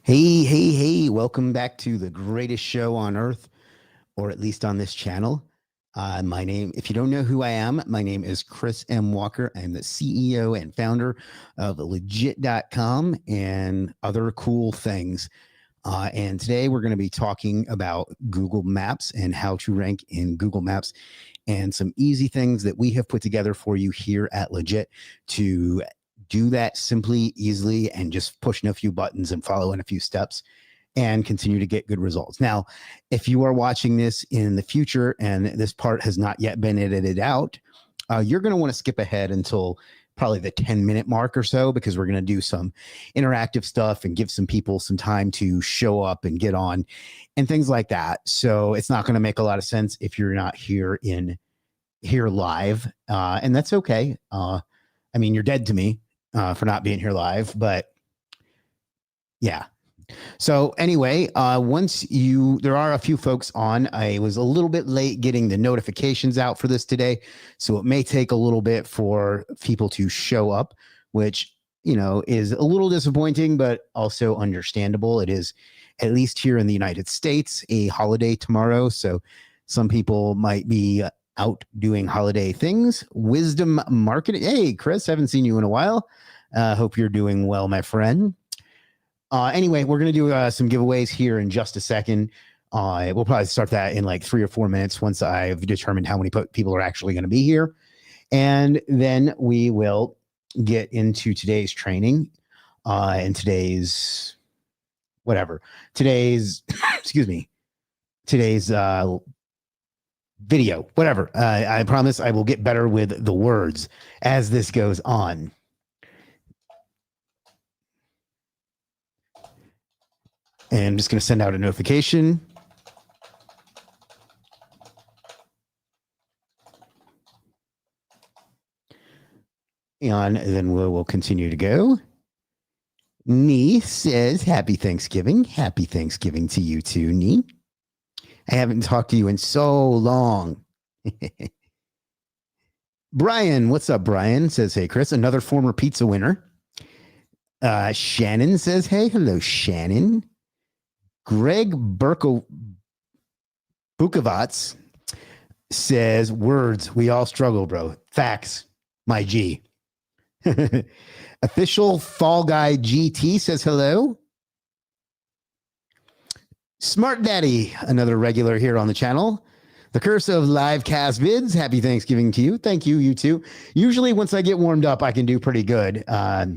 Hey, hey, hey, welcome back to the greatest show on earth, or at least on this channel. If you don't know who I am, my name is Chris M. Walker. I'm the CEO and founder of Legiit.com and other cool things. And today we're going to be talking about Google Maps and how to rank in Google Maps and some easy things that we have put together for you here at Legiit to do that simply, easily, and just pushing a few buttons and following a few steps and continue to get good results. Now, if you are watching this in the future and this part has not yet been edited out, you're going to want to skip ahead until probably the 10-minute mark or so, because we're going to do some interactive stuff and give some people some time to show up and get on and things like that. So it's not going to make a lot of sense if you're not here live. And that's okay. I mean, you're dead to me for not being here live, but yeah. So anyway, there are a few folks on. I was a little bit late getting the notifications out for this today, so it may take a little bit for people to show up, which, is a little disappointing, but also understandable. It is, at least here in the United States, a holiday tomorrow. So some people might be out doing holiday things. Wisdom marketing. Hey, Chris, haven't seen you in a while. Hope you're doing well, my friend. Anyway, we're going to do some giveaways here in just a second. We'll probably start that in like 3 or 4 minutes once I've determined how many people are actually going to be here. And then we will get into today's training and today's, excuse me, today's video, whatever. I promise I will get better with the words as this goes on. And I'm just going to send out a notification. And then we'll continue to go. Nee says, happy Thanksgiving. Happy Thanksgiving to you too, Nee. I haven't talked to you in so long. Brian, what's up, Brian? Says, hey, Chris, another former pizza winner. Shannon says, hey, hello, Shannon. Greg Bukovats says, words, we all struggle, bro. Facts, my G. Official Fall Guy GT says hello. Smart Daddy, another regular here on the channel. The Curse of Live Cast Vids, happy Thanksgiving to you. Thank you, you too. Usually once I get warmed up, I can do pretty good. But,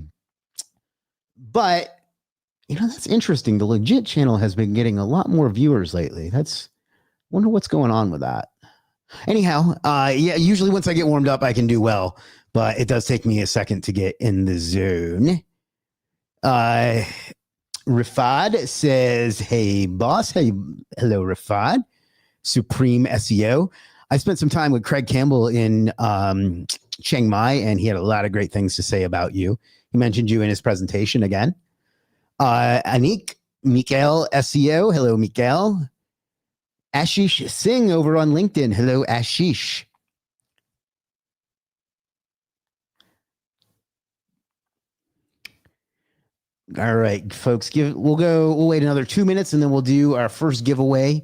that's interesting. The Legiit channel has been getting a lot more viewers lately. Wonder what's going on with that. Anyhow, yeah, usually once I get warmed up, I can do well. But it does take me a second to get in the zone. Rafad says, hey, boss. Hey, hello, Rafad. Supreme SEO. I spent some time with Craig Campbell in Chiang Mai, and he had a lot of great things to say about you. He mentioned you in his presentation again. Anik, Mikael SEO. Hello, Mikael. Ashish Singh over on LinkedIn. Hello, Ashish. All right, folks, we'll wait another 2 minutes and then we'll do our first giveaway.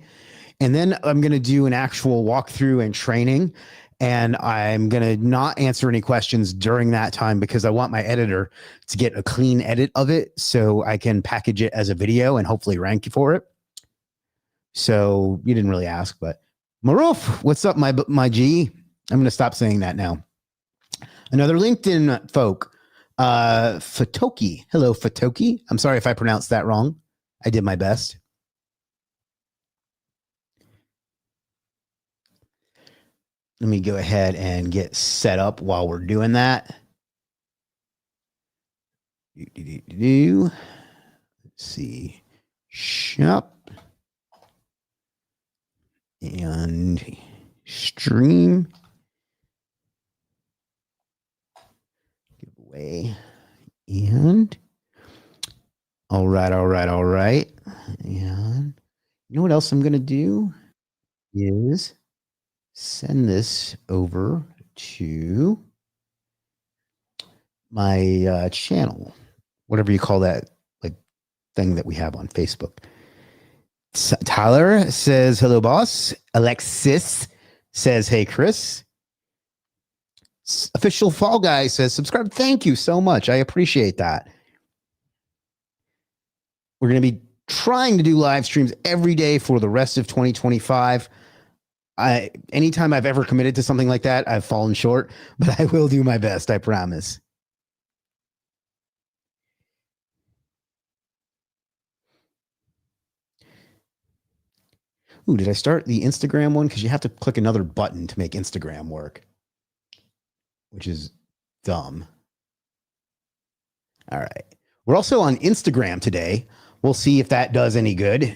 And then I'm going to do an actual walkthrough and training. And I'm going to not answer any questions during that time because I want my editor to get a clean edit of it so I can package it as a video and hopefully rank you for it. So you didn't really ask, but Maruf, what's up, my G? I'm going to stop saying that now. Another LinkedIn folk. Fatoki. Hello, Fatoki. I'm sorry if I pronounced that wrong. I did my best. Let me go ahead and get set up while we're doing that. Let's see. Shop. And stream. Giveaway. And all right. And you know what else I'm going to do is send this over to my channel, whatever you call that, like thing that we have on Facebook. Tyler says, hello, boss. Alexis says, hey, Chris. Official Fall Guy says, subscribe. Thank you so much. I appreciate that. We're going to be trying to do live streams every day for the rest of 2025. Anytime I've ever committed to something like that, I've fallen short, but I will do my best. I promise. Ooh, did I start the Instagram one? Because you have to click another button to make Instagram work, which is dumb. All right. We're also on Instagram today. We'll see if that does any good.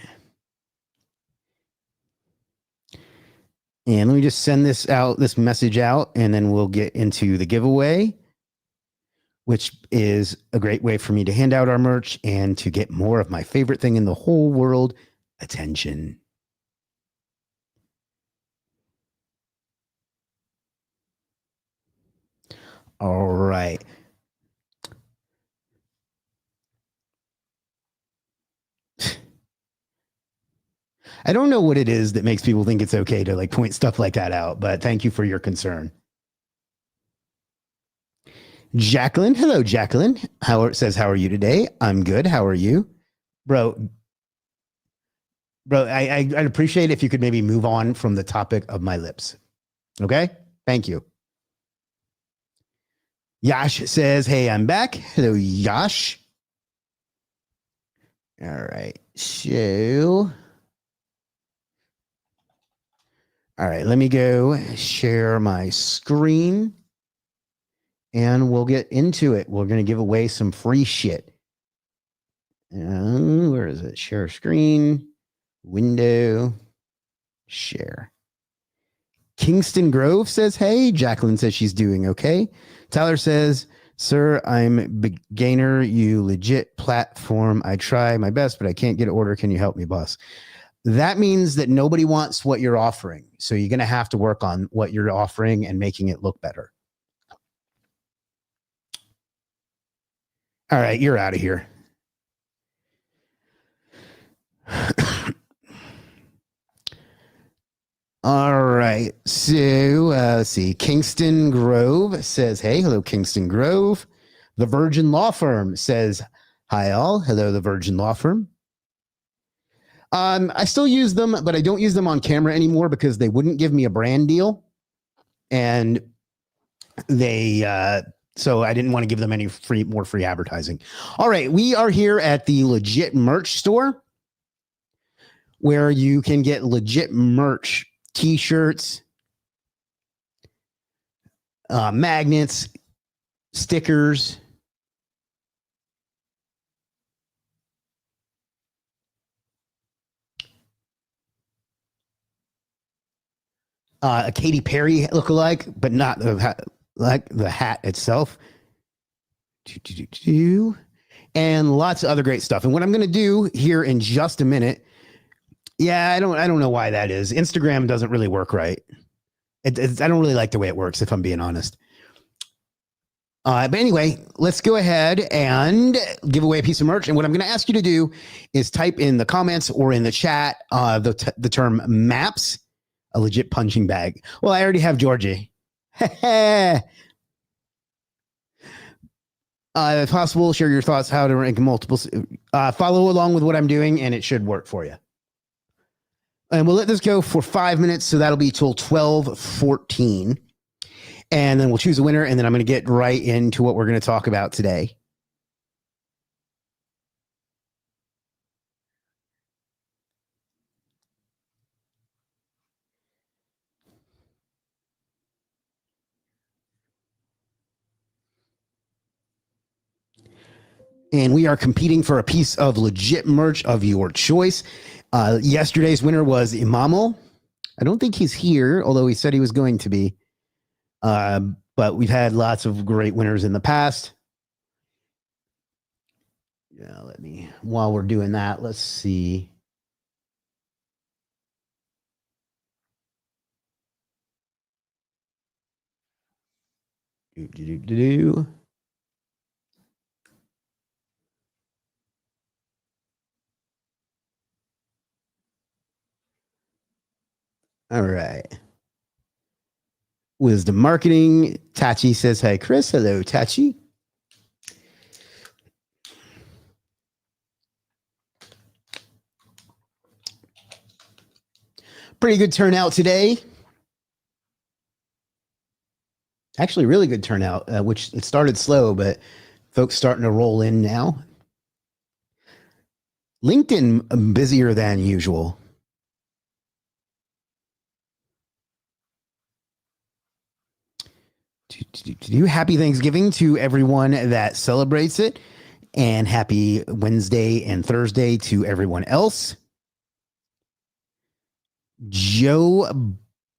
And let me just send this message out, and then we'll get into the giveaway, which is a great way for me to hand out our merch and to get more of my favorite thing in the whole world, attention. All right. I don't know what it is that makes people think it's okay to like point stuff like that out, but thank you for your concern. Jacqueline, hello, Jacqueline. Howard says, how are you today? I'm good. How are you? Bro, I'd appreciate if you could maybe move on from the topic of my lips. Okay? Thank you. Yash says, hey, I'm back. Hello, Yash. All right. So, all right, let me go share my screen and we'll get into it. We're going to give away some free shit. Where is it? Share screen, window, share. Kingston Grove says, hey. Jacqueline says she's doing okay. Tyler says, sir, I'm beginner. You legit platform. I try my best, but I can't get an order. Can you help me, boss? That means that nobody wants what you're offering. So you're going to have to work on what you're offering and making it look better. All right, you're out of here. All right. So let's see. Kingston Grove says, hey, hello, Kingston Grove. The Virgin Law Firm says, hi, all. Hello, the Virgin Law Firm. I still use them, but I don't use them on camera anymore because they wouldn't give me a brand deal. And so I didn't want to give them any more free advertising. All right. We are here at the Legiit merch store where you can get legit merch, t-shirts, magnets, stickers, a Katy Perry lookalike, but not like the hat itself. And lots of other great stuff. And what I'm going to do here in just a minute, I don't know why that is. Instagram doesn't really work right. I don't really like the way it works, if I'm being honest. But anyway, let's go ahead and give away a piece of merch. And what I'm going to ask you to do is type in the comments or in the chat the term maps, a legit punching bag. Well, I already have Georgie. If possible, share your thoughts how to rank multiples. Follow along with what I'm doing, and it should work for you. And we'll let this go for 5 minutes, so that'll be till 12:14. And then we'll choose a winner, and then I'm going to get right into what we're going to talk about today. And we are competing for a piece of legit merch of your choice. Yesterday's winner was Imamo. I don't think he's here, although he said he was going to be. But we've had lots of great winners in the past. While we're doing that, let's see. All right. Wisdom Marketing. Tachi says, "Hey, Chris." Hello, Tachi. Pretty good turnout today. Actually, really good turnout, which it started slow, but folks starting to roll in now. LinkedIn busier than usual. Happy Thanksgiving to everyone that celebrates it, and happy Wednesday and Thursday to everyone else. Joe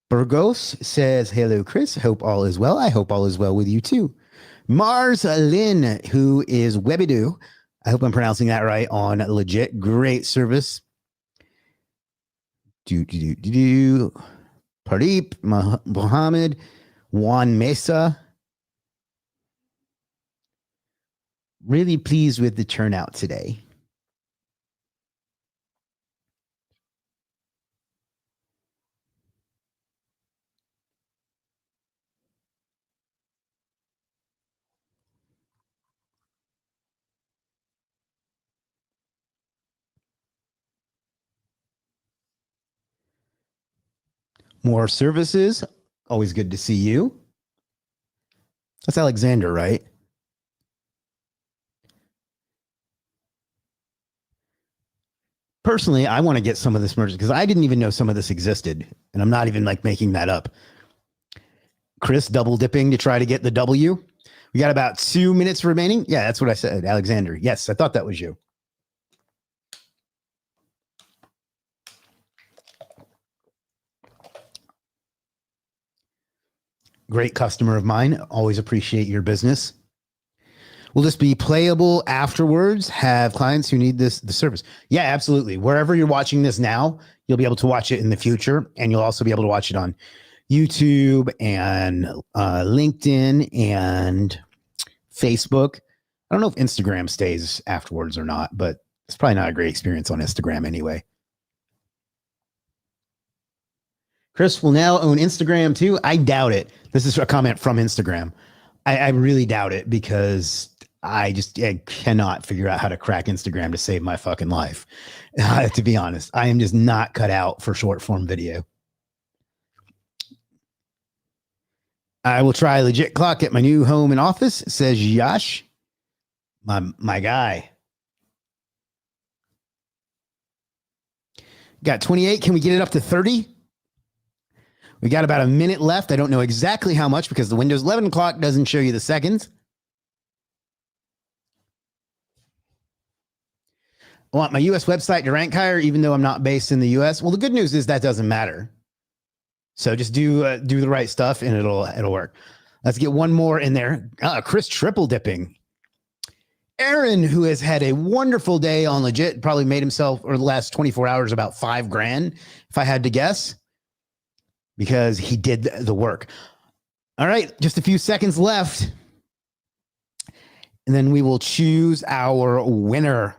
Burgos says, "Hello, Chris. Hope all is well. I hope all is well with you too." Mars Lynn, who is Webidoo. I hope I'm pronouncing that right on Legiit. Great service. Pardeep, Mohammed, Juan Mesa. Really pleased with the turnout today. More services. Always good to see you. That's Alexander, right? Personally, I want to get some of this merch because I didn't even know some of this existed. And I'm not even like making that up. Chris double dipping to try to get the W. We got about 2 minutes remaining. Yeah, that's what I said, Alexander. Yes, I thought that was you. Great customer of mine. Always appreciate your business. Will this be playable afterwards? Have clients who need the service? Yeah, absolutely. Wherever you're watching this now, you'll be able to watch it in the future, and you'll also be able to watch it on YouTube and LinkedIn and Facebook. I don't know if Instagram stays afterwards or not, but it's probably not a great experience on Instagram anyway. Chris will now own Instagram too. I doubt it. This is a comment from Instagram. I really doubt it because I cannot figure out how to crack Instagram to save my fucking life. To be honest, I am just not cut out for short form video. I will try Legiit Clock at my new home and office, says Yash. My guy. Got 28. Can we get it up to 30? We got about a minute left. I don't know exactly how much because the Windows 11 clock doesn't show you the seconds. I want my US website to rank higher, even though I'm not based in the US. Well, the good news is that doesn't matter. So just do the right stuff and it'll work. Let's get one more in there. Chris triple dipping. Aaron, who has had a wonderful day on Legiit, probably made himself, or the last 24 hours, about $5,000, if I had to guess, because he did the work. All right, just a few seconds left. And then we will choose our winner.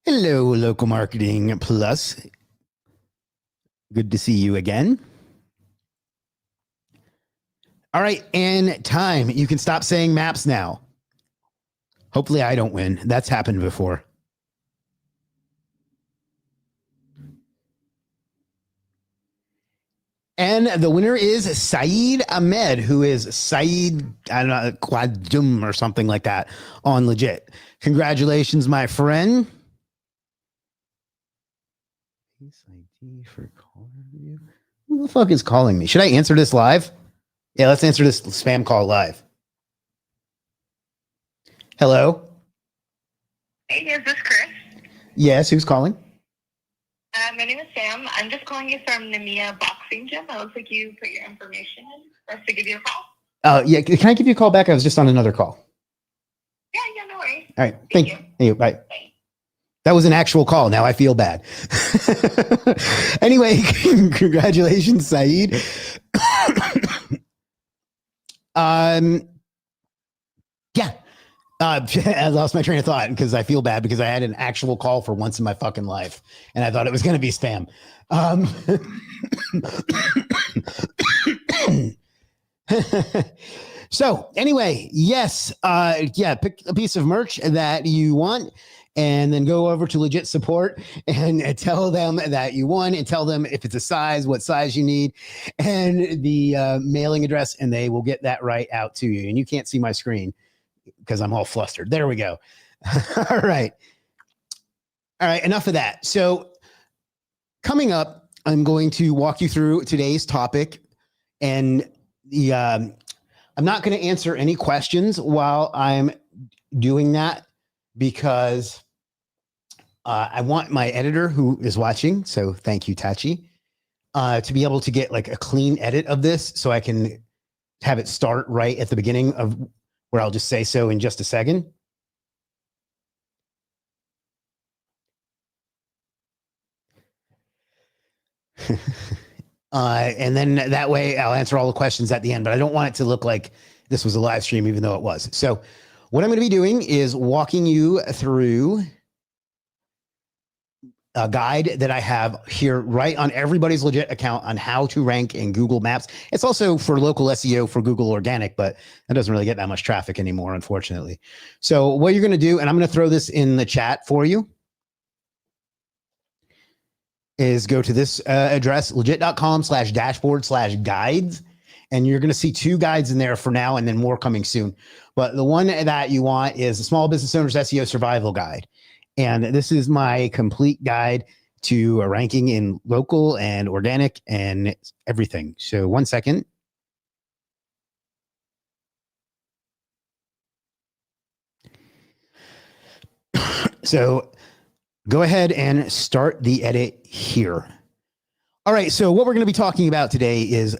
Hello, Local Marketing Plus. Good to see you again. All right, and time. You can stop saying maps now. Hopefully I don't win. That's happened before. And the winner is Saeed Ahmed, who is Saeed, I don't know, Quadum or something like that on Legiit. Congratulations, my friend. For calling you. Who the fuck is calling me? Should I answer this live? Yeah, let's answer this spam call live. Hello? Hey, is this Chris? Yes, who's calling? My name is Sam. I'm just calling you from Nemea Boxing Gym. It looks like you put your information in for us to give you a call. Yeah, can I give you a call back? I was just on another call. Yeah, no worries. All right, thank you. Hey, bye. Bye. That was an actual call. Now I feel bad. Anyway, congratulations, Saeed. Yeah. I lost my train of thought because I feel bad because I had an actual call for once in my fucking life, and I thought it was going to be spam. So anyway, yes, yeah, pick a piece of merch that you want and then go over to Legiit support and tell them that you won and tell them if it's a size, what size you need, and the mailing address, and they will get that right out to you. And you can't see my screen because I'm all flustered. There we go. All right. All right. Enough of that. So coming up, I'm going to walk you through today's topic, and the I'm not going to answer any questions while I'm doing that because I want my editor who is watching. So thank you, Tachi, to be able to get like a clean edit of this so I can have it start right at the beginning of where I'll just say so in just a second. And then that way I'll answer all the questions at the end, but I don't want it to look like this was a live stream, even though it was. So what I'm going to be doing is walking you through a guide that I have here right on everybody's Legiit account on how to rank in Google Maps. It's also for local SEO for Google Organic, but that doesn't really get that much traffic anymore, unfortunately. So what you're going to do, and I'm going to throw this in the chat for you, is go to this address, legiit.com/dashboard/guides. And you're going to see two guides in there for now and then more coming soon. But the one that you want is the Small Business Owner's SEO Survival Guide. And this is my complete guide to ranking in local and organic and everything. So 1 second. So go ahead and start the edit here. All right, so what we're going to be talking about today is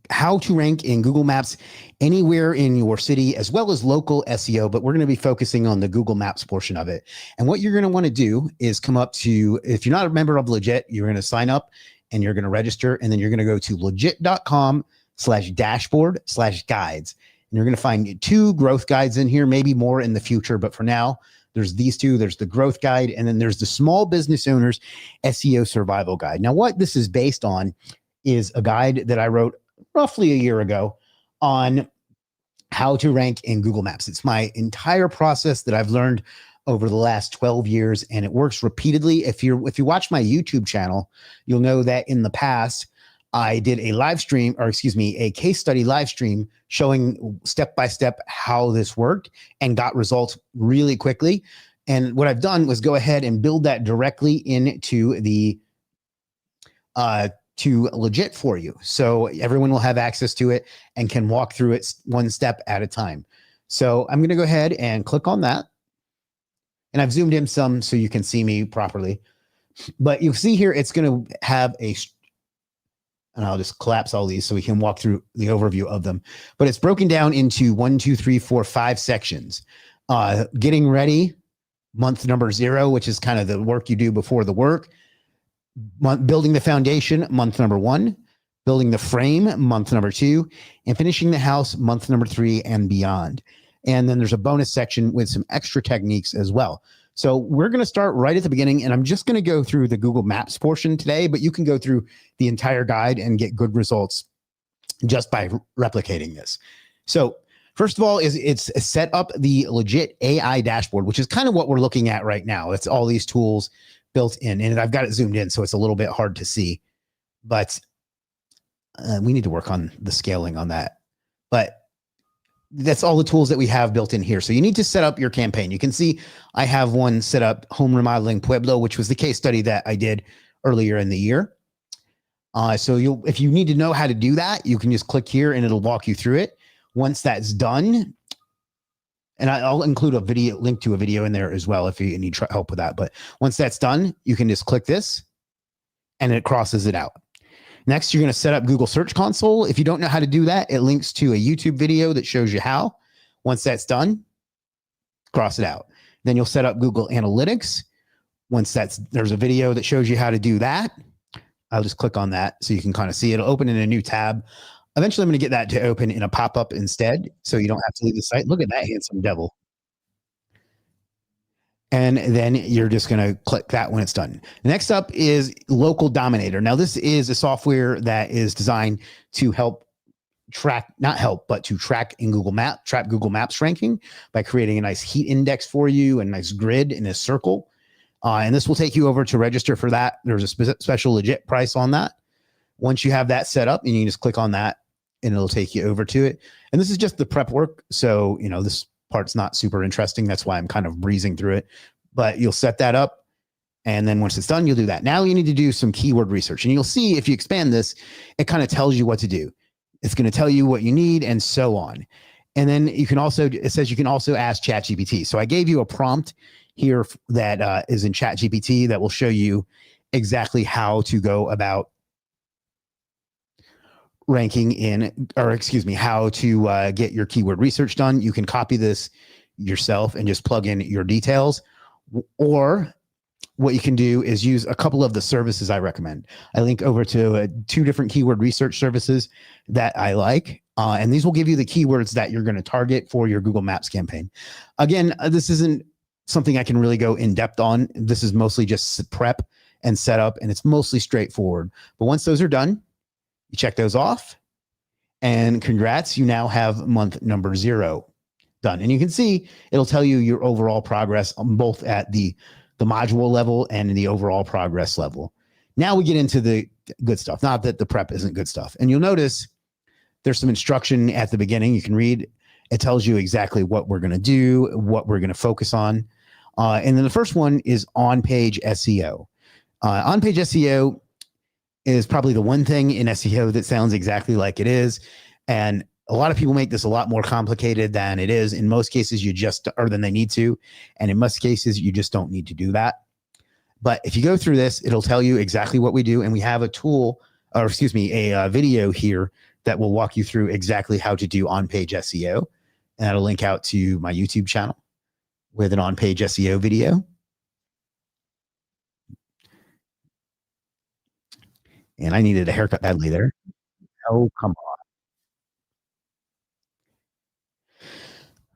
how to rank in Google Maps anywhere in your city, as well as local SEO, but we're going to be focusing on the Google Maps portion of it. And what you're going to want to do is come up to, if you're not a member of Legiit, you're going to sign up and you're going to register, and then you're going to go to legiit.com/dashboard/guides. And you're going to find two growth guides in here, maybe more in the future, but for now, there's these two. There's the growth guide, and then there's the Small Business Owners SEO Survival Guide. Now, what this is based on is a guide that I wrote roughly a year ago on how to rank in Google Maps. It's my entire process that I've learned over the last 12 years, and it works repeatedly. If you watch my YouTube channel, you'll know that in the past, I did a live stream, or excuse me, a case study live stream showing step-by-step how this worked and got results really quickly. And what I've done was go ahead and build that directly into the to Legiit for you. So everyone will have access to it and can walk through it one step at a time. So I'm going to go ahead and click on that. And I've zoomed in some so you can see me properly. But you'll see here, it's going to have and I'll just collapse all these so we can walk through the overview of them. But it's broken down into 1, 2, 3, 4, 5 sections. Getting ready, month number 0, which is kind of the work you do before the work. Building the foundation, month number 1. Building the frame, month number 2. And finishing the house, month number 3 and beyond. And then there's a bonus section with some extra techniques as well. So we're going to start right at the beginning, and I'm just going to go through the Google Maps portion today, but you can go through the entire guide and get good results just by replicating this. So first of all, it's set up the Legiit AI dashboard, which is kind of what we're looking at right now. It's all these tools built in, and I've got it zoomed in, so it's a little bit hard to see, but we need to work on the scaling on that. But that's all the tools that we have built in here. So you need to set up your campaign. You can see I have one set up, Home Remodeling Pueblo, which was the case study that I did earlier in the year. So if you need to know how to do that, you can just click here and it'll walk you through it. Once that's done, and I'll include a video link to a video in there as well if you need help with that. But once that's done, you can just click this and it crosses it out. Next, you're going to set up Google Search Console. If you don't know how to do that, it links to a YouTube video that shows you how. Once that's done, cross it out. Then you'll set up Google Analytics. Once there's a video that shows you how to do that. I'll just click on that so you can kind of see it. It'll open in a new tab. Eventually, I'm going to get that to open in a pop-up instead, so you don't have to leave the site. Look at that handsome devil. And then you're just going to click that when it's done. Next up is Local Dominator. Now, this is a software that is designed to help track, not help, but to track in track Google Maps ranking by creating a nice heat index for you, a nice grid in a circle. And this will take you over to register for that. There's a special Legiit price on that. Once you have that set up, and you can just click on that and it'll take you over to it. And this is just the prep work. So, this part's not super interesting. That's why I'm kind of breezing through it, but you'll set that up. And then once it's done, you'll do that. Now you need to do some keyword research, and you'll see if you expand this, it kind of tells you what to do. It's going to tell you what you need and so on. And then it says you can also ask ChatGPT. So I gave you a prompt here that is in ChatGPT that will show you exactly how to go about ranking how to get your keyword research done. You can copy this yourself and just plug in your details, or what you can do is use a couple of the services I recommend. I link over to 2 different keyword research services that I like. And these will give you the keywords that you're going to target for your Google Maps campaign. Again, this isn't something I can really go in depth on. This is mostly just prep and setup, and it's mostly straightforward. But once those are done, you check those off, and congrats, you now have month number 0 done. And you can see it'll tell you your overall progress on both at the module level and in the overall progress level. Now we get into the good stuff. Not that the prep isn't good stuff. And you'll notice there's some instruction at the beginning. You can read. It tells you exactly what we're going to do, what we're going to focus on. And then the first one is on-page SEO. On-page SEO is probably the one thing in SEO that sounds exactly like it is. And a lot of people make this a lot more complicated than it is. In most cases, than they need to. And in most cases, you just don't need to do that. But if you go through this, it'll tell you exactly what we do. And we have a video here that will walk you through exactly how to do on-page SEO. And that'll link out to my YouTube channel with an on-page SEO video. And I needed a haircut badly there. Oh, come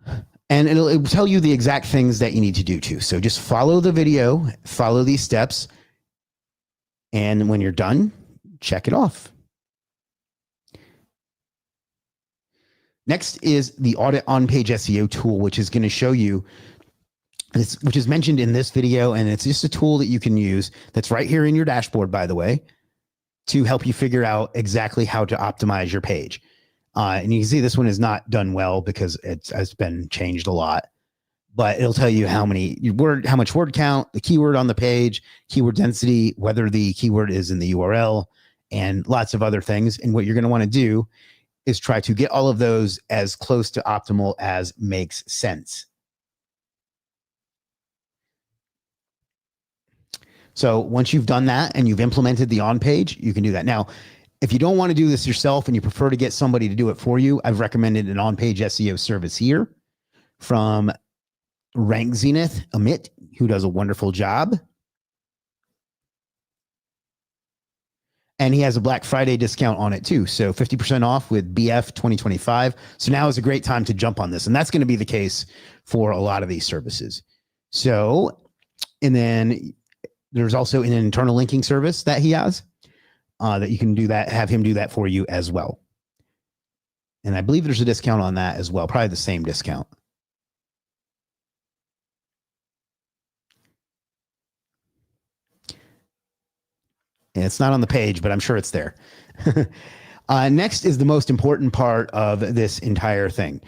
on. And it will tell you the exact things that you need to do too. So just follow the video, follow these steps. And when you're done, check it off. Next is the Audit on-page SEO tool, which is going to show you, which is mentioned in this video. And it's just a tool that you can use that's right here in your dashboard, by the way, to help you figure out exactly how to optimize your page. And you can see this one is not done well because it's been changed a lot, but it'll tell you how much word count, the keyword on the page, keyword density, whether the keyword is in the URL, and lots of other things. And what you're going to want to do is try to get all of those as close to optimal as makes sense. So once you've done that and you've implemented the on page, you can do that. Now, if you don't want to do this yourself and you prefer to get somebody to do it for you, I've recommended an on-page SEO service here from Rank Zenith, Amit, who does a wonderful job. And he has a Black Friday discount on it too. So 50% off with BF 2025. So now is a great time to jump on this. And that's going to be the case for a lot of these services. So, and then there's also an internal linking service that he has that you can do that, have him do that for you as well. And I believe there's a discount on that as well, probably the same discount. And it's not on the page, but I'm sure it's there. Next is the most important part of this entire thing.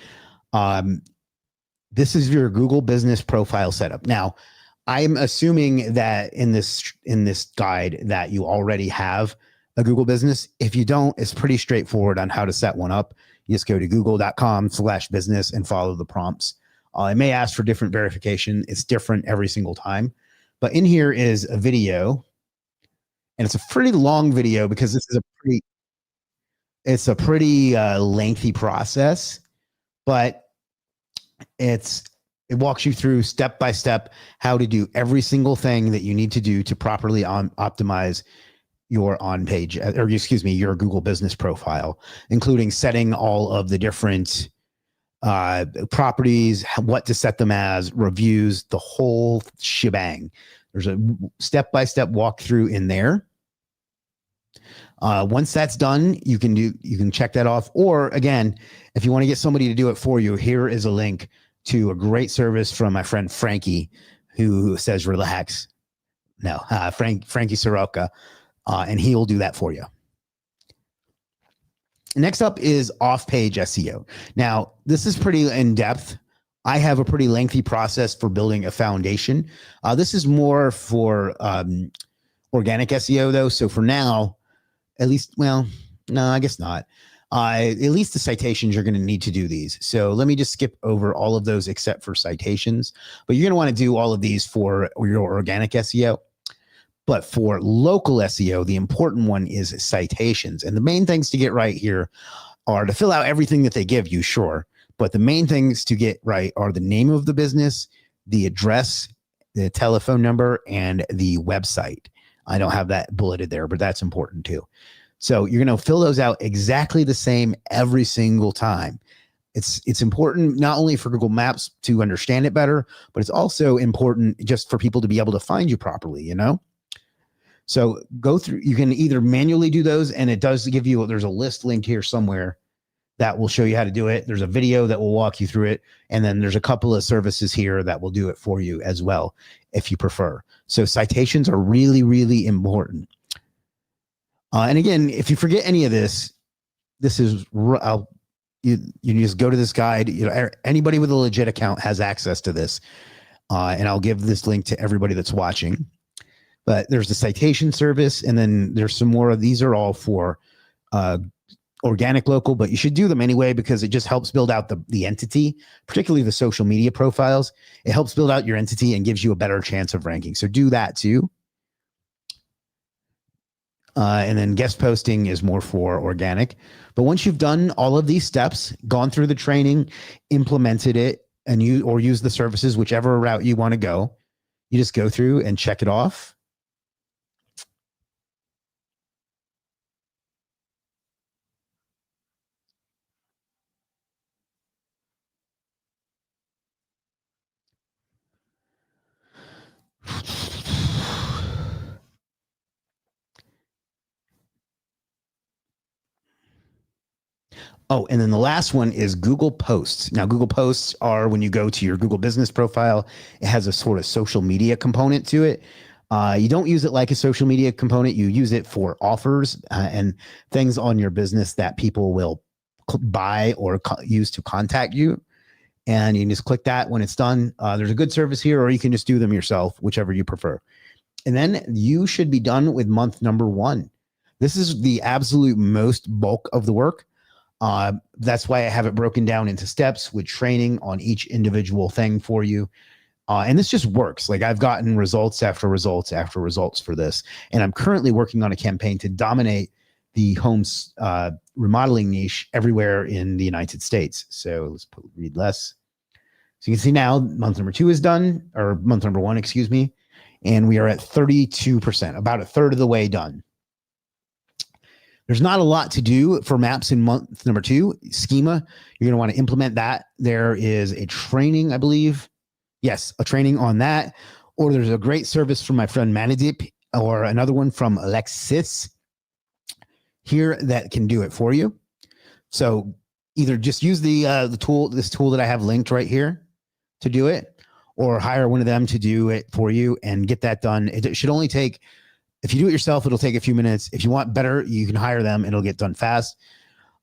This is your Google Business Profile setup. Now, I'm assuming that in this guide that you already have a Google business. If you don't, it's pretty straightforward on how to set one up. You just go to google.com/business and follow the prompts. It may ask for different verification. It's different every single time. But in here is a video, and it's a pretty long video because this is a pretty lengthy process, but it walks you through step by step how to do every single thing that you need to do to properly optimize your your Google Business Profile, including setting all of the different properties, what to set them as, reviews, the whole shebang. There's a step-by-step walkthrough in there. Once that's done, you can check that off. Or again, if you want to get somebody to do it for you, here is a link to a great service from my friend Frankie, who says relax. No, Frankie Soroka, and he will do that for you. Next up is off-page SEO. Now, this is pretty in-depth. I have a pretty lengthy process for building a foundation. This is more for organic SEO, though. So for now, at least, well, no, I guess not. At least the citations, you're going to need to do these. So let me just skip over all of those except for citations. But you're going to want to do all of these for your organic SEO. But for local SEO, the important one is citations. And the main things to get right here are to fill out everything that they give you, sure. But the main things to get right are the name of the business, the address, the telephone number, and the website. I don't have that bulleted there, but that's important too. So you're going to fill those out exactly the same every single time. It's important not only for Google Maps to understand it better, but it's also important just for people to be able to find you properly, you know? So go through, you can either manually do those, and it does give you, there's a list linked here somewhere that will show you how to do it. There's a video that will walk you through it. And then there's a couple of services here that will do it for you as well, if you prefer. So citations are really, really important. And again, if you forget any of this, this is, you just go to this guide. You know, anybody with a Legiit account has access to this. And I'll give this link to everybody that's watching. But there's the citation service, and then there's some more of these are all for organic local, but you should do them anyway because it just helps build out the entity, particularly the social media profiles. It helps build out your entity and gives you a better chance of ranking. So do that too. And then guest posting is more for organic. But once you've done all of these steps, gone through the training, implemented it, and use the services, whichever route you want to go, you just go through and check it off. Oh, and then the last one is Google Posts. Now, Google Posts are when you go to your Google business profile, it has a sort of social media component to it. You don't use it like a social media component. You use it for offers and things on your business that people will buy or use to contact you. And you can just click that when it's done. There's a good service here, or you can just do them yourself, whichever you prefer. And then you should be done with month number 1. This is the absolute most bulk of the work. That's why I have it broken down into steps with training on each individual thing for you. And this just works. Like I've gotten results after results after results for this. And I'm currently working on a campaign to dominate the homes remodeling niche everywhere in the United States. So let's read less. So you can see now month number 2 is done, or month number 1, excuse me. And we are at 32%, about a third of the way done. There's not a lot to do for maps in month number 2. Schema, you're going to want to implement that. There is a training, I believe. Yes, a training on that. Or there's a great service from my friend Legiit, or another one from Legiit here that can do it for you. So either just use this tool that I have linked right here to do it, or hire one of them to do it for you and get that done. It should only take, if you do it yourself, it'll take a few minutes. If you want better, you can hire them. It'll get done fast,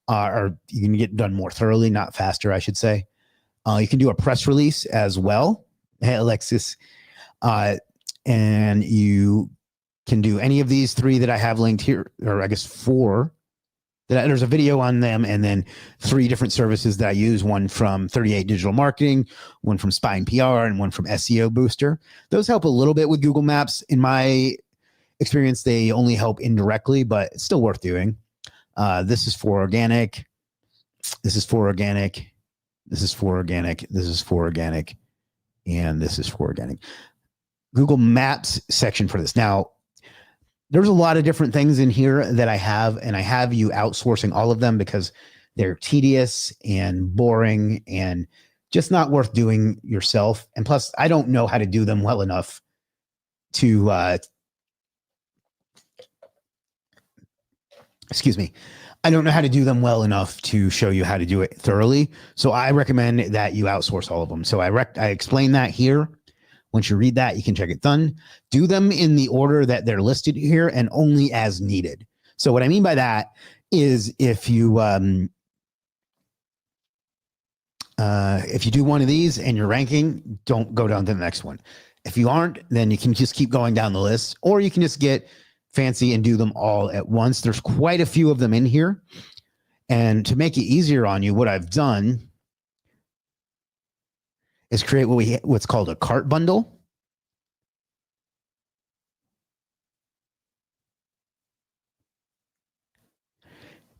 or you can get done more thoroughly, not faster, I should say. You can do a press release as well, Alexis, and you can do any of these 3 that I have linked here, or I guess 4. There's a video on them, and then 3 different services that I use, one from 38 Digital Marketing, one from Spine PR, and one from SEO Booster. Those help a little bit with Google Maps. In my experience, they only help indirectly, but it's still worth doing. This is for organic. This is for organic. This is for organic. This is for organic. And this is for organic. Google Maps section for this. Now, there's a lot of different things in here that I have, and I have you outsourcing all of them because they're tedious and boring and just not worth doing yourself. And plus, I don't know how to do them well enough to, excuse me, I don't know how to do them well enough to show you how to do it thoroughly. So I recommend that you outsource all of them. So I explain that here. Once you read that, you can check it done. Do them in the order that they're listed here and only as needed. So what I mean by that is if you do one of these and you're ranking, don't go down to the next one. If you aren't, then you can just keep going down the list, or you can just get fancy and do them all at once. There's quite a few of them in here. And to make it easier on you, what I've done is create what's called a cart bundle.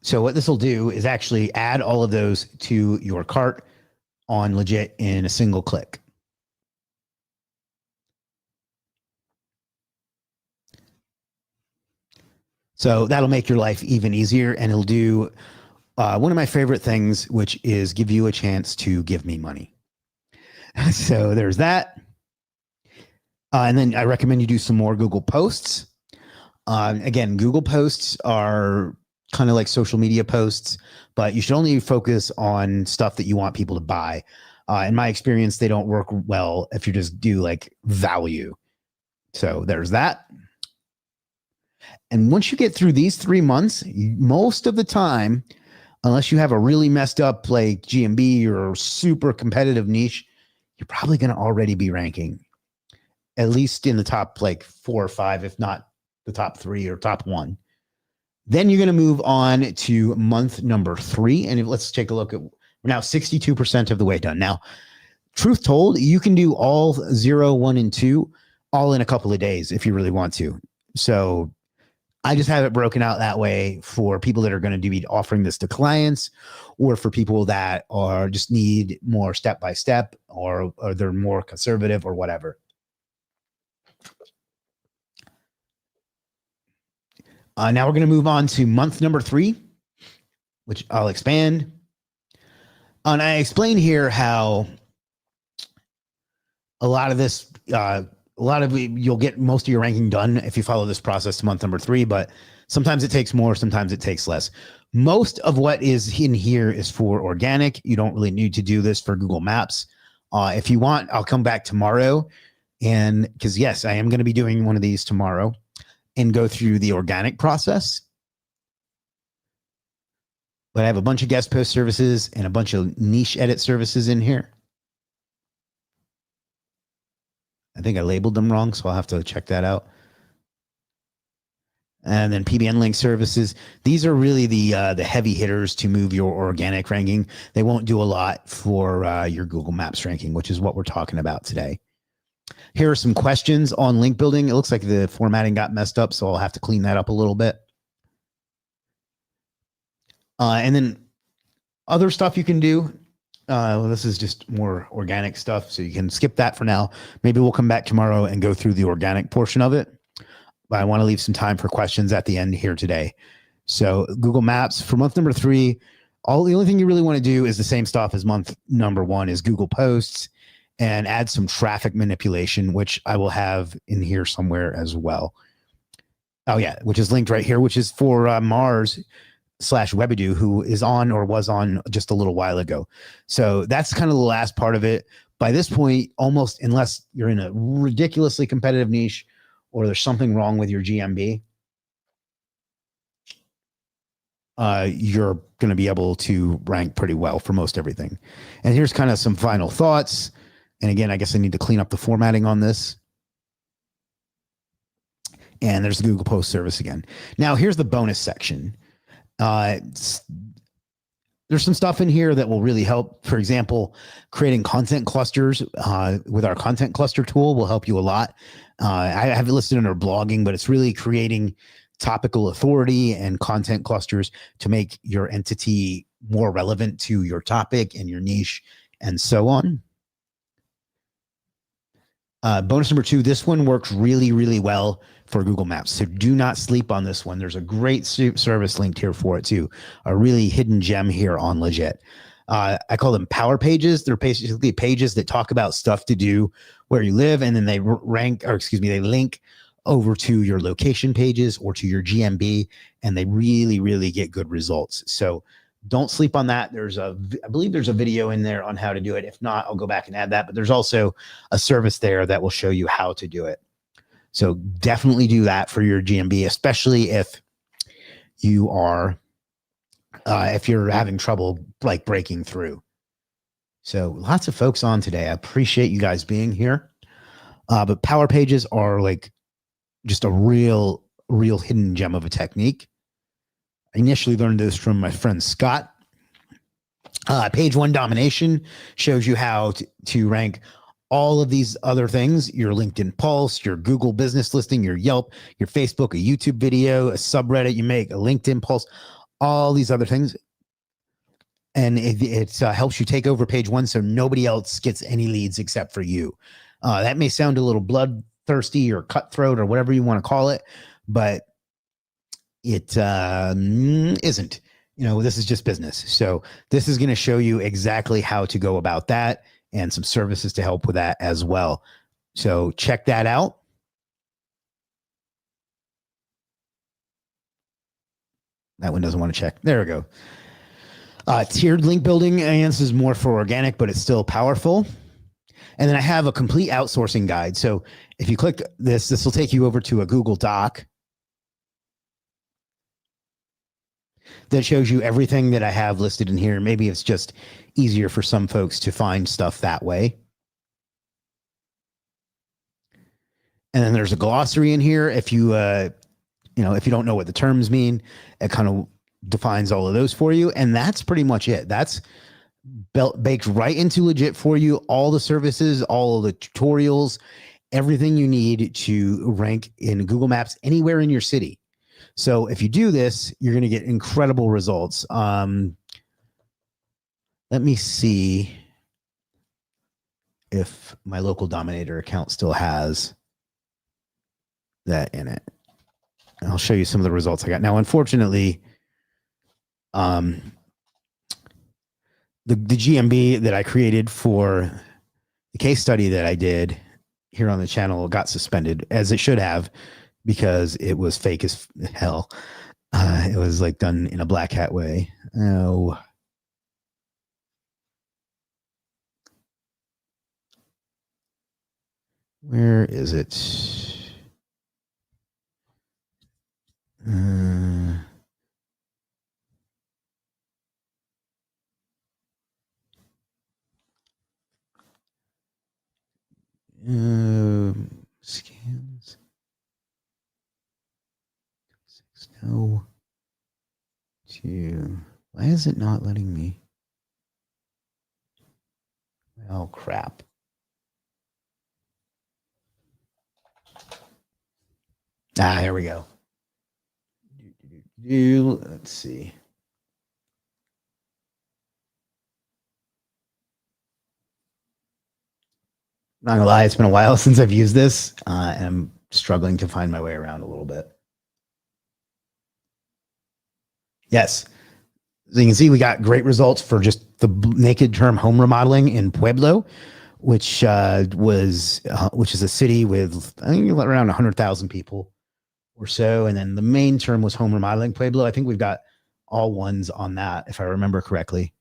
So what this will do is actually add all of those to your cart on Legiit in a single click. So that'll make your life even easier, and it'll do one of my favorite things, which is give you a chance to give me money. So there's that. And then I recommend you do some more Google posts. Again, Google posts are kind of like social media posts, but you should only focus on stuff that you want people to buy. In my experience, they don't work well if you just do like value. So there's that. And once you get through these 3 months, most of the time, unless you have a really messed up like GMB or super competitive niche, you're probably going to already be ranking at least in the top like 4 or 5, if not the top 3 or top 1. Then you're going to move on to month number 3. And let's take a look at, we're now 62% of the way done. Now, truth told, you can do all 0, 1, and 2 all in a couple of days if you really want to. So I just have it broken out that way for people that are going to be offering this to clients, or for people that are just need more step-by-step, or they're more conservative or whatever. Now we're going to move on to month number 3, which I'll expand. And I explain here how a lot of this, you'll get most of your ranking done if you follow this process to month number 3, but sometimes it takes more, sometimes it takes less. Most of what is in here is for organic. You don't really need to do this for Google Maps. If you want, I'll come back tomorrow, and because yes, I am going to be doing one of these tomorrow and go through the organic process. But I have a bunch of guest post services and a bunch of niche edit services in here. I think I labeled them wrong, so I'll have to check that out. And then PBN link services. These are really the heavy hitters to move your organic ranking. They won't do a lot for your Google Maps ranking, which is what we're talking about today. Here are some questions on link building. It looks like the formatting got messed up, so I'll have to clean that up a little bit. And then other stuff you can do. Well, this is just more organic stuff, so you can skip that for now. Maybe we'll come back tomorrow and go through the organic portion of it. But I want to leave some time for questions at the end here today. So Google Maps for month number 3, the only thing you really want to do is the same stuff as month number 1 is Google Posts, and add some traffic manipulation, which I will have in here somewhere as well. Oh yeah, which is linked right here, which is for Mars/Webidoo, who is on or was on just a little while ago. So that's kind of the last part of it. By this point, almost unless you're in a ridiculously competitive niche or there's something wrong with your GMB, you're going to be able to rank pretty well for most everything. And here's kind of some final thoughts. And again, I guess I need to clean up the formatting on this. And there's the Google Post service again. Now, here's the bonus section. There's some stuff in here that will really help. For example, creating content clusters with our content cluster tool will help you a lot. I have it listed under blogging, but it's really creating topical authority and content clusters to make your entity more relevant to your topic and your niche and so on. Bonus number 2, this one works really, really well for Google Maps. So do not sleep on this one. There's a great service linked here for it too. A really hidden gem here on Legiit. I call them power pages. They're basically pages that talk about stuff to do where you live, and then they they link over to your location pages or to your GMB, and they really, really get good results. So don't sleep on that. I believe there's a video in there on how to do it. If not, I'll go back and add that. But there's also a service there that will show you how to do it. So definitely do that for your GMB, especially if you are if you're having trouble like breaking through. So lots of folks on today. I appreciate you guys being here. But power pages are like just a real hidden gem of a technique. I initially learned this from my friend Scott. Page 1 domination shows you how to rank all of these other things: your LinkedIn Pulse, your Google business listing, your Yelp, your Facebook, a YouTube video, a subreddit you make, a LinkedIn Pulse, all these other things. And it helps you take over page 1 so nobody else gets any leads except for you. That may sound a little bloodthirsty or cutthroat or whatever you want to call it, but it isn't. This is just business. So this is going to show you exactly how to go about that and some services to help with that as well. So check that out. That one doesn't want to check. There we go. Tiered link building, and this is more for organic, but it's still powerful. And then I have a complete outsourcing guide. So if you click this will take you over to a Google Doc that shows you everything that I have listed in here. Maybe it's just easier for some folks to find stuff that way. And then there's a glossary in here. If you, if you don't know what the terms mean, it kind of defines all of those for you. And that's pretty much it. That's baked right into Legiit for you. All the services, all of the tutorials, everything you need to rank in Google Maps anywhere in your city. So if you do this, you're going to get incredible results. Let me see if my local dominator account still has that in it. I'll show you some of the results I got. Now, unfortunately, the GMB that I created for the case study that I did here on the channel got suspended, as it should have, because it was fake as hell. It was like done in a black hat way. Oh. Where is it? Scans. No. Why is it not letting me? Oh, crap. Here we go. Let's see. Not gonna lie, it's been a while since I've used this, and I'm struggling to find my way around a little bit. Yes. So you can see we got great results for just the naked term home remodeling in Pueblo, which is a city with, I think, around 100,000 people or so. And then the main term was home remodeling Pueblo. I think we've got all ones on that, if I remember correctly.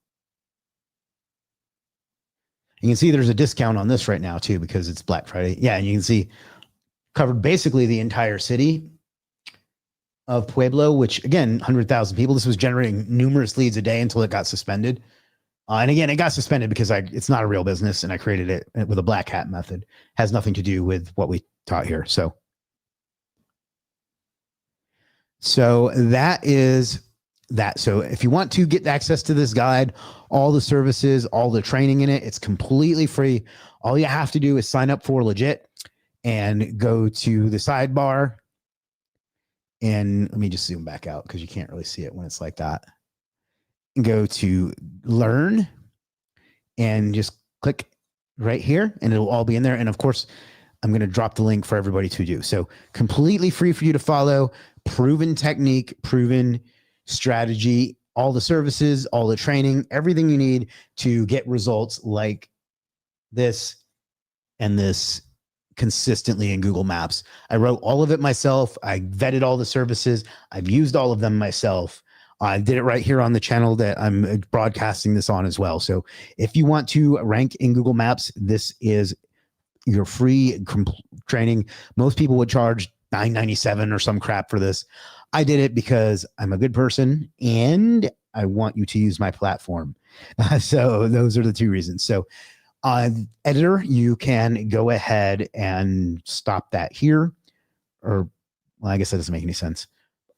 You can see there's a discount on this right now too, because it's Black Friday. Yeah, and you can see covered basically the entire city of Pueblo, which again, 100,000 people. This was generating numerous leads a day until it got suspended. And again, it got suspended because it's not a real business, and I created it with a black hat method. Has nothing to do with what we taught here. So that is that. So if you want to get access to this guide, all the services, all the training in it, it's completely free. All you have to do is sign up for Legiit and go to the sidebar. And let me just zoom back out because you can't really see it when it's like that. And go to learn and just click right here and it'll all be in there. And of course, I'm going to drop the link for everybody to do. So completely free for you to follow, proven technique, proven strategy, all the services, all the training, everything you need to get results like this and this consistently in Google Maps. I wrote all of it myself. I vetted all the services. I've used all of them myself. I did it right here on the channel that I'm broadcasting this on as well. So if you want to rank in Google Maps, this is your free training. Most people would charge $9.97 or some crap for this. I did it because I'm a good person and I want you to use my platform. So those are the two reasons. So editor, you can go ahead and stop that here. Or, well, I guess that doesn't make any sense.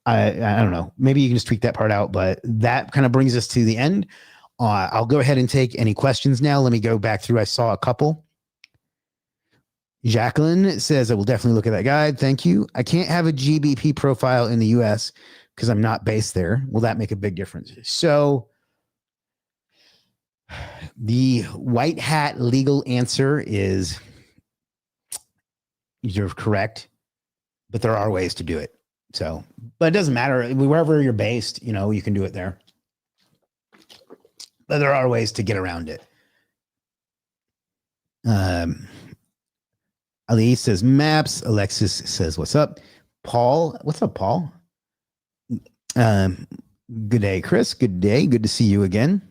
I don't know. Maybe you can just tweak that part out, but that kind of brings us to the end. I'll go ahead and take any questions now. Let me go back through. I saw a couple. Jacqueline says, I will definitely look at that guide. Thank you. I can't have a GBP profile in the US because I'm not based there. Will that make a big difference? So the white hat legal answer is you're correct, but there are ways to do it. So, but it doesn't matter. Wherever you're based, you know, you can do it there. But there are ways to get around it. Ali says maps. Alexis says, what's up? Paul, what's up, Paul? Good day, Chris. Good day. Good to see you again.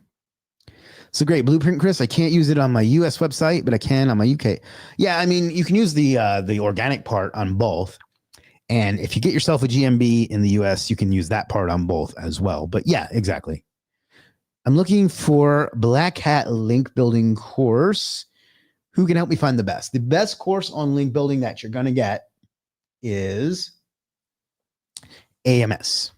So great blueprint, Chris. I can't use it on my US website, but I can on my UK. Yeah, I mean, you can use the organic part on both. And if you get yourself a GMB in the US, you can use that part on both as well. But yeah, exactly. I'm looking for Black Hat link building course. Who can help me find the best? The best course on link building that you're going to get is AMS.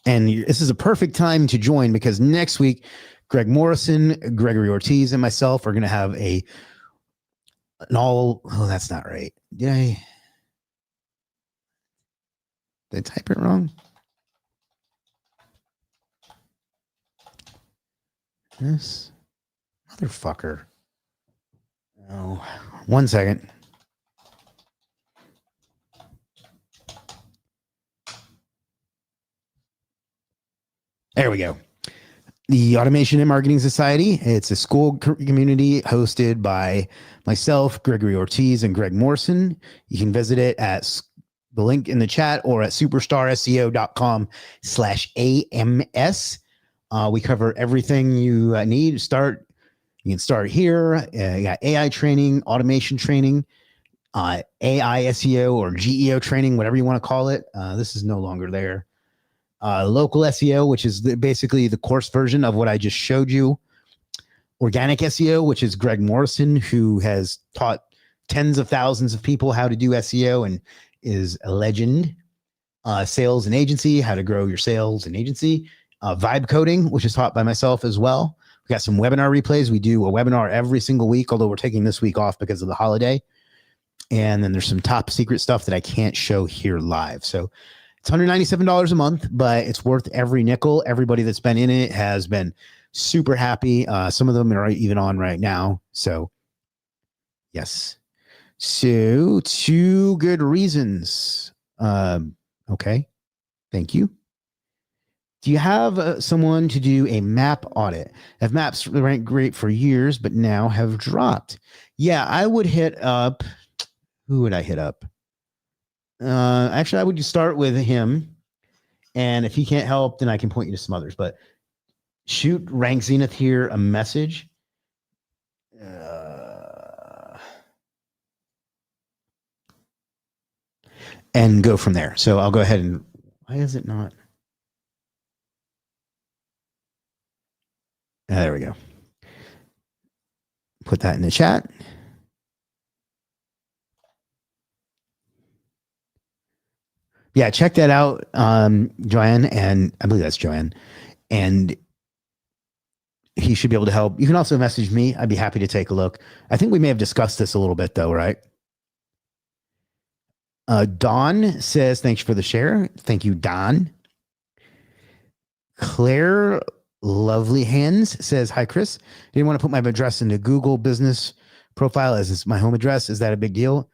And this is a perfect time to join because next week, Greg Morrison, Gregory Ortiz, and myself are going to have an all. Oh, that's not right. Did I type it wrong? This motherfucker. Oh, 1 second. There we go. The Automation and Marketing Society. It's a school community hosted by myself, Gregory Ortiz, and Greg Morrison. You can visit it at the link in the chat or at superstarseo.com/AMS. We cover everything you need to start. You can start here. You got AI training, automation training, AI SEO or GEO training, whatever you want to call it. This is no longer there. Local SEO, which is basically the course version of what I just showed you. Organic SEO, which is Greg Morrison, who has taught tens of thousands of people how to do SEO and is a legend. Sales and agency, how to grow your sales and agency. Vibe coding, which is taught by myself as well. We got some webinar replays. We do a webinar every single week, although we're taking this week off because of the holiday. And then there's some top secret stuff that I can't show here live. So it's $197 a month, but it's worth every nickel. Everybody that's been in it has been super happy. Some of them are even on right now. So yes. So 2 good reasons. Okay. Thank you. Do you have someone to do a map audit? Have maps ranked great for years, but now have dropped? Yeah, I would hit up. Who would I hit up? Actually, I would just start with him. And if he can't help, then I can point you to some others. But shoot Rank Zenith here a message. And go from there. So I'll go ahead and. Why is it not? There we go. Put that in the chat. Yeah, check that out, Joanne, and I believe that's Joanne. And he should be able to help. You can also message me. I'd be happy to take a look. I think we may have discussed this a little bit, though, right? Dawn says, thanks for the share. Thank you, Don. Claire Lovely Hands says, hi, Chris. Didn't want to put my address into Google Business profile as my home address. Is that a big deal?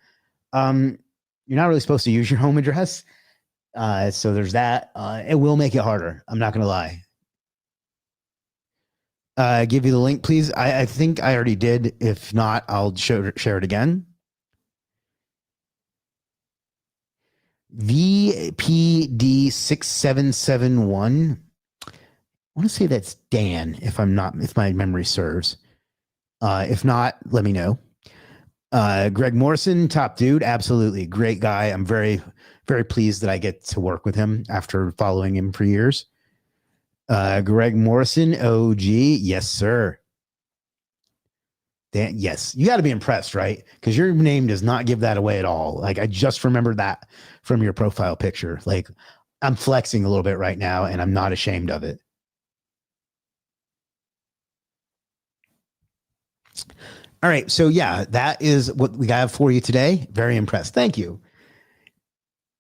You're not really supposed to use your home address. So there's that. It will make it harder. I'm not going to lie. Give you the link, please. I think I already did. If not, I'll share it again. VPD6771. I want to say that's Dan, if my memory serves. If not, let me know. Greg Morrison, top dude, absolutely great guy. I'm very, very pleased that I get to work with him after following him for years. Greg Morrison, OG, yes, sir. Dan, yes, you got to be impressed, right? Because your name does not give that away at all. Like, I just remembered that from your profile picture. Like, I'm flexing a little bit right now, and I'm not ashamed of it. All right, so yeah, that is what we have for you today. Very impressed. Thank you.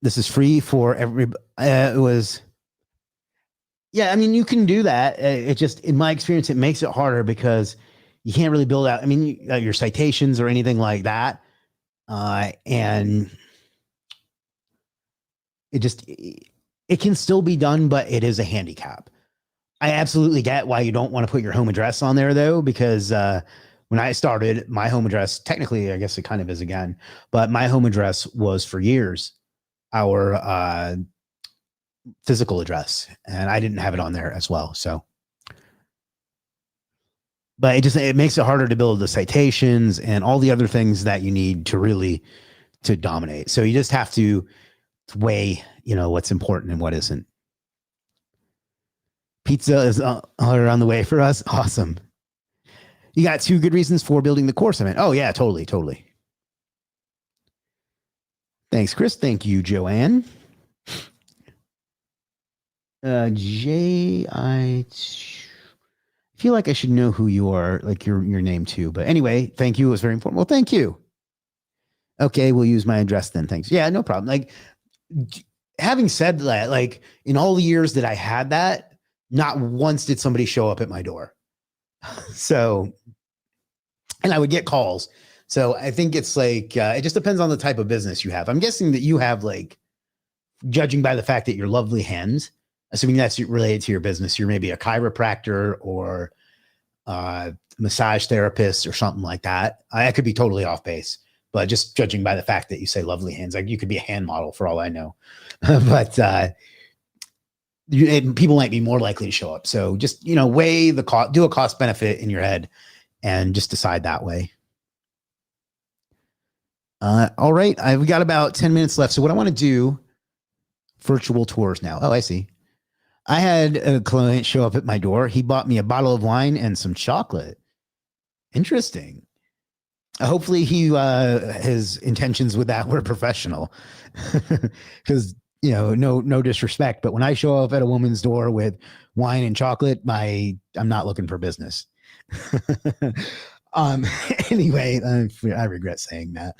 This is free for everybody. It was, yeah, I mean, you can do that. It just, in my experience, it makes it harder because you can't really build out, I mean, your citations or anything like that. And it can still be done, but it is a handicap. I absolutely get why you don't want to put your home address on there, though, because when I started, my home address, technically, I guess it kind of is again, but my home address was for years our physical address, and I didn't have it on there as well. So, but it makes it harder to build the citations and all the other things that you need to really to dominate. So you just have to weigh, what's important and what isn't. Pizza is on the way for us. Awesome. You got 2 good reasons for building the course. I mean, oh yeah, totally. Thanks, Chris. Thank you, Joanne. I feel like I should know who you are, like your name too. But anyway, thank you. It was very important. Well, thank you. Okay, we'll use my address then. Thanks. Yeah, no problem. Like, having said that, like, in all the years that I had that, not once did somebody show up at my door. So, and I would get calls. So I think it's like, it just depends on the type of business you have. I'm guessing that you have, like, judging by the fact that you're lovely hands, assuming that's related to your business, you're maybe a chiropractor or massage therapist or something like that. I could be totally off base, but just judging by the fact that you say lovely hands, like, you could be a hand model for all I know. But people might be more likely to show up. So just, weigh the cost, do a cost benefit in your head and just decide that way. All right. I've got about 10 minutes left. So what I want to do, virtual tours now. Oh, I see. I had a client show up at my door. He bought me a bottle of wine and some chocolate. Interesting. Hopefully his intentions with that were professional, because, no disrespect, but when I show up at a woman's door with wine and chocolate, I'm not looking for business. Anyway, I regret saying that.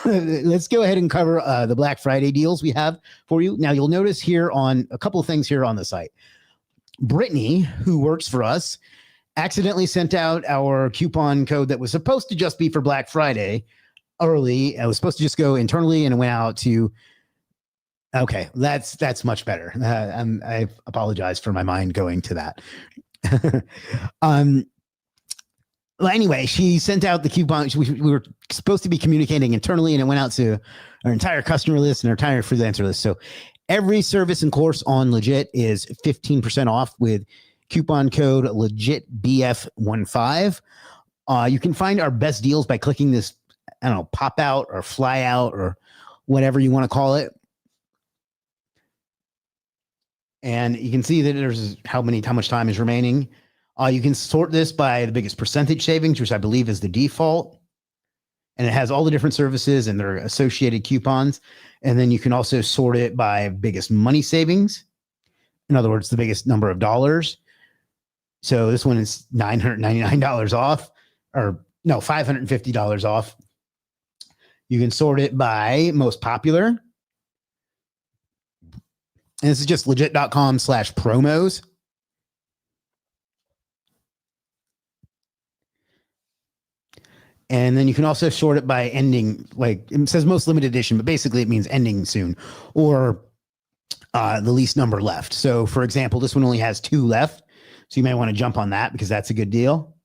Let's go ahead and cover the Black Friday deals we have for you. Now, you'll notice here on a couple of things here on the site. Brittany, who works for us, accidentally sent out our coupon code that was supposed to just be for Black Friday early. It was supposed to just go internally, and it went out to. Okay, that's much better. I apologize for my mind going to that. Well, anyway, she sent out the coupon. We were supposed to be communicating internally, and it went out to our entire customer list and our entire freelancer list. So every service and course on Legiit is 15% off with coupon code LegitBF15. You can find our best deals by clicking this, I don't know, pop out or fly out or whatever you want to call it. And you can see that there's how much time is remaining. You can sort this by the biggest percentage savings, which I believe is the default. And it has all the different services and their associated coupons. And then you can also sort it by biggest money savings. In other words, the biggest number of dollars. So this one is $999 off, or no, $550 off. You can sort it by most popular. And this is just legit.com/promos. And then you can also sort it by ending, like it says most limited edition, but basically it means ending soon, or the least number left. So for example, this one only has 2 left. So you may want to jump on that because that's a good deal.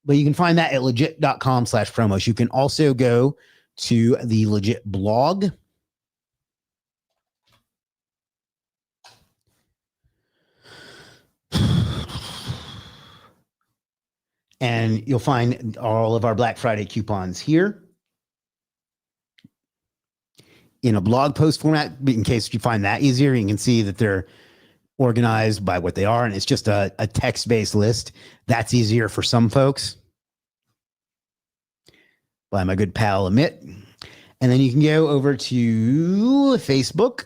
But you can find that at legit.com/promos. You can also go to the Legit blog. And you'll find all of our Black Friday coupons here in a blog post format. In case you find that easier, you can see that they're organized by what they are, and it's just a text-based list. That's easier for some folks. By my good pal Amit. And then you can go over to Facebook.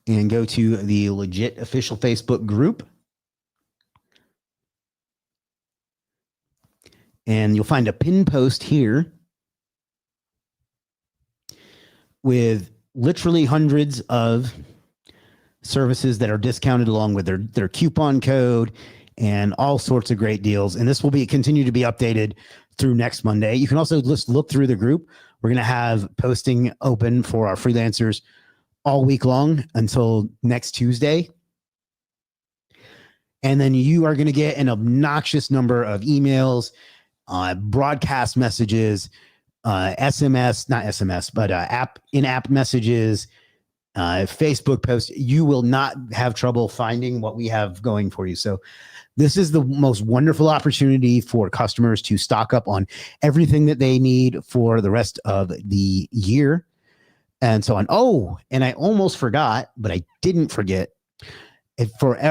And go to the Legit official Facebook group. And you'll find a pinned post here with literally hundreds of services that are discounted along with their coupon code and all sorts of great deals. And this will continue to be updated through next Monday. You can also just look through the group. We're going to have posting open for our freelancers all week long until next Tuesday. And then you are going to get an obnoxious number of emails, broadcast messages, SMS, not SMS, but in-app messages, Facebook posts. You will not have trouble finding what we have going for you. So this is the most wonderful opportunity for customers to stock up on everything that they need for the rest of the year and so on. Oh, and I almost forgot, but I didn't forget.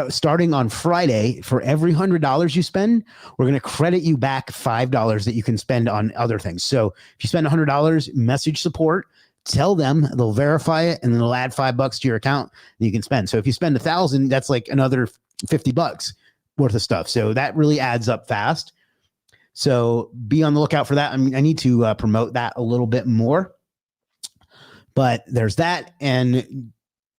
Starting on Friday, for every $100 you spend, we're going to credit you back $5 that you can spend on other things. So if you spend $100, message support, tell them, they'll verify it, and then they'll add $5 to your account that you can spend. So if you spend $1,000, that's like another $50 worth of stuff. So that really adds up fast. So be on the lookout for that. I need to promote that a little bit more. But there's that. And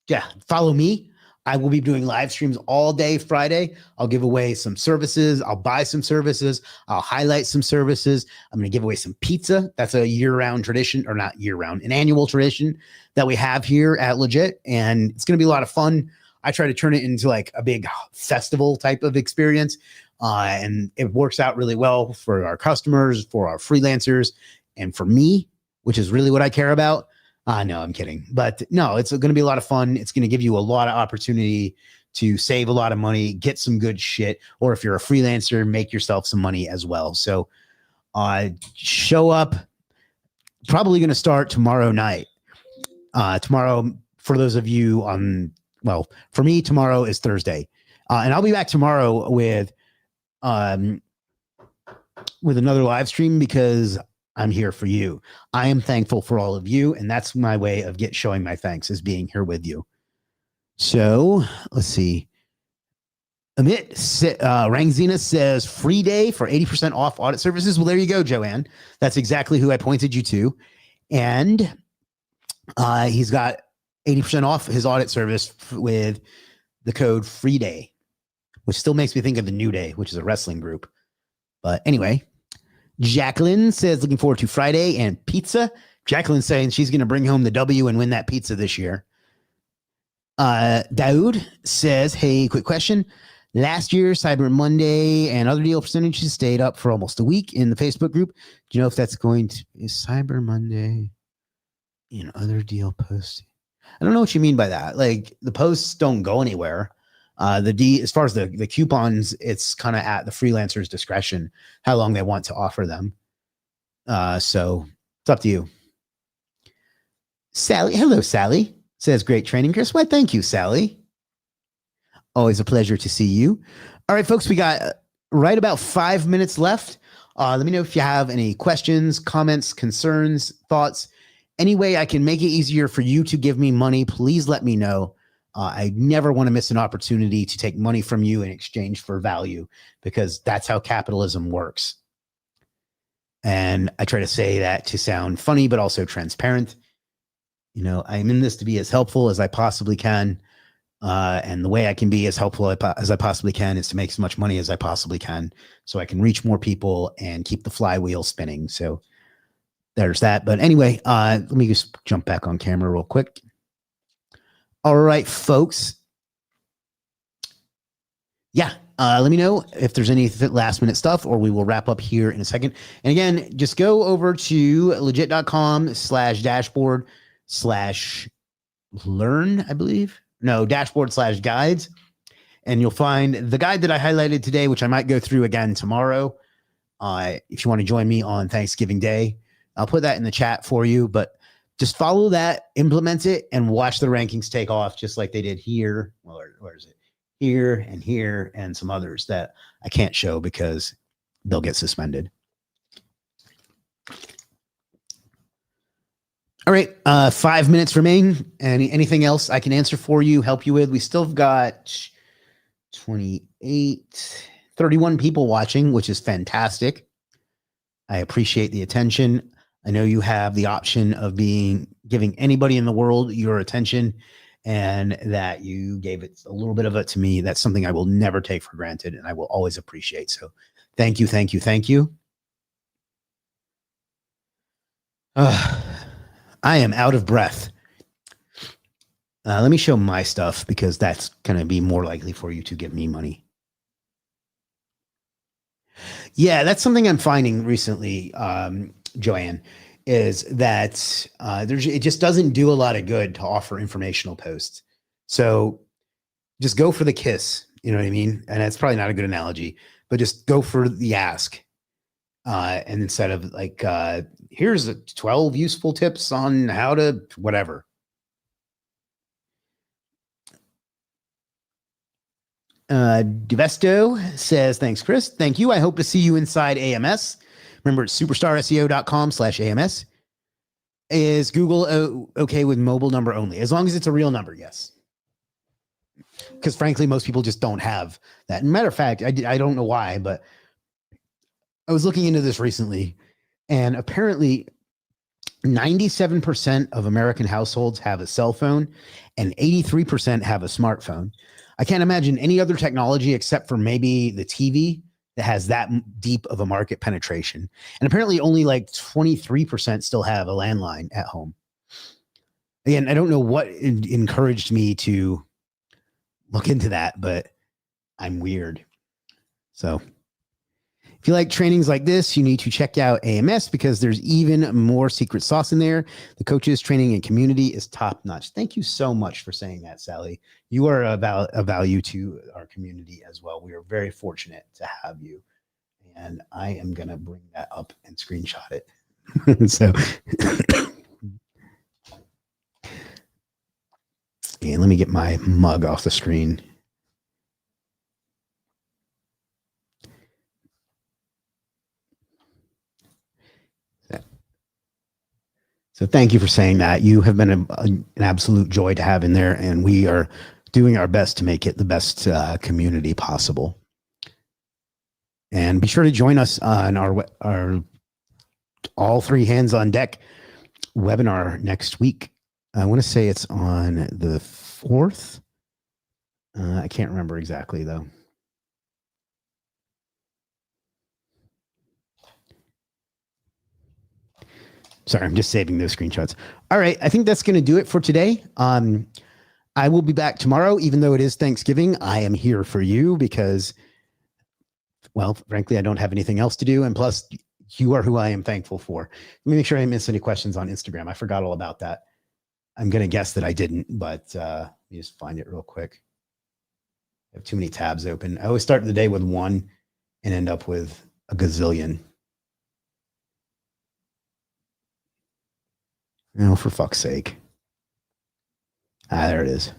yeah, follow me. I will be doing live streams all day Friday. I'll give away some services. I'll buy some services. I'll highlight some services. I'm going to give away some pizza. That's a year-round tradition, or not year-round, an annual tradition that we have here at Legit. And it's going to be a lot of fun. I try to turn it into like a big festival type of experience. And it works out really well for our customers, for our freelancers, and for me, which is really what I care about. No, I'm kidding. But no, it's going to be a lot of fun. It's going to give you a lot of opportunity to save a lot of money, get some good shit, or if you're a freelancer, make yourself some money as well. So show up. Probably going to start tomorrow night. Tomorrow, for those of you for me, tomorrow is Thursday. And I'll be back tomorrow with another live stream because I'm here for you. I am thankful for all of you, and that's my way of showing my thanks, is being here with you. So let's see. Amit Rangzina says free day for 80% off audit services. Well, there you go, Joanne. That's exactly who I pointed you to. And he's got 80% off his audit service with the code free day, which still makes me think of the New Day, which is a wrestling group. But anyway, Jacqueline says looking forward to Friday and pizza. Jacqueline's saying she's going to bring home the W and win that pizza this year. Daoud says, hey, quick question. Last year, Cyber Monday and other deal percentages stayed up for almost a week in the Facebook group. Do you know if that's going to is Cyber Monday and other deal posting? I don't know what you mean by that. Like the posts don't go anywhere. As far as the coupons, it's kind of at the freelancer's discretion how long they want to offer them. So it's up to you. Sally, hello, Sally, says great training, Chris. Why, thank you, Sally. Always a pleasure to see you. All right, folks, we got right about 5 minutes left. Let me know if you have any questions, comments, concerns, thoughts. Any way I can make it easier for you to give me money, please let me know. I never want to miss an opportunity to take money from you in exchange for value, because that's how capitalism works. And I try to say that to sound funny, but also transparent. I'm in this to be as helpful as I possibly can. And the way I can be as helpful as I possibly can is to make as much money as I possibly can so I can reach more people and keep the flywheel spinning. So there's that. But anyway, let me just jump back on camera real quick. All right, folks. Yeah. Let me know if there's any last minute stuff, or we will wrap up here in a second. And again, just go over to legit.com/dashboard/learn, I believe. No, dashboard/guides. And you'll find the guide that I highlighted today, which I might go through again tomorrow. If you want to join me on Thanksgiving Day, I'll put that in the chat for you. But just follow that, implement it, and watch the rankings take off just like they did here. Well, where is it? Here, and some others that I can't show because they'll get suspended. All right, 5 minutes remain. Anything else I can answer for you, help you with? We still have got 31 people watching, which is fantastic. I appreciate the attention. I know you have the option of giving anybody in the world your attention, and that you gave it a little bit of it to me. That's something I will never take for granted, and I will always appreciate. So thank you, thank you, thank you. I am out of breath. Let me show my stuff because that's going to be more likely for you to give me money. Yeah, that's something I'm finding recently, Joanne, is that it just doesn't do a lot of good to offer informational posts. So just go for the kiss, you know what I mean? And that's probably not a good analogy, but just go for the ask. And instead of like, here's 12 useful tips on how to whatever. Divesto says, thanks, Chris. Thank you. I hope to see you inside AMS. Remember, it's superstarseo.com/AMS. Is Google okay with mobile number only? As long as it's a real number, yes. Because frankly, most people just don't have that. Matter of fact, I don't know why, but I was looking into this recently, and apparently 97% of American households have a cell phone and 83% have a smartphone. I can't imagine any other technology except for maybe the TV that has that deep of a market penetration. And apparently only like 23% still have a landline at home. Again, I don't know what encouraged me to look into that, but I'm weird. So if you like trainings like this, you need to check out AMS because there's even more secret sauce in there. The coaches, training, and community is top notch. Thank you so much for saying that, Sally. You are a value to our community as well. We are very fortunate to have you. And I am going to bring that up and screenshot it. So, and let me get my mug off the screen. So thank you for saying that. You have been an absolute joy to have in there, and we are doing our best to make it the best community possible. And be sure to join us on our all three hands on deck webinar next week. I want to say it's on the 4th. I can't remember exactly though. Sorry, I'm just saving those screenshots. All right, I think that's going to do it for today. I will be back tomorrow, even though it is Thanksgiving. I am here for you because, well, frankly, I don't have anything else to do. And plus, you are who I am thankful for. Let me make sure I didn't miss any questions on Instagram. I forgot all about that. I'm going to guess that I didn't, but let me just find it real quick. I have too many tabs open. I always start the day with one and end up with a gazillion. Oh, for fuck's sake. There it is.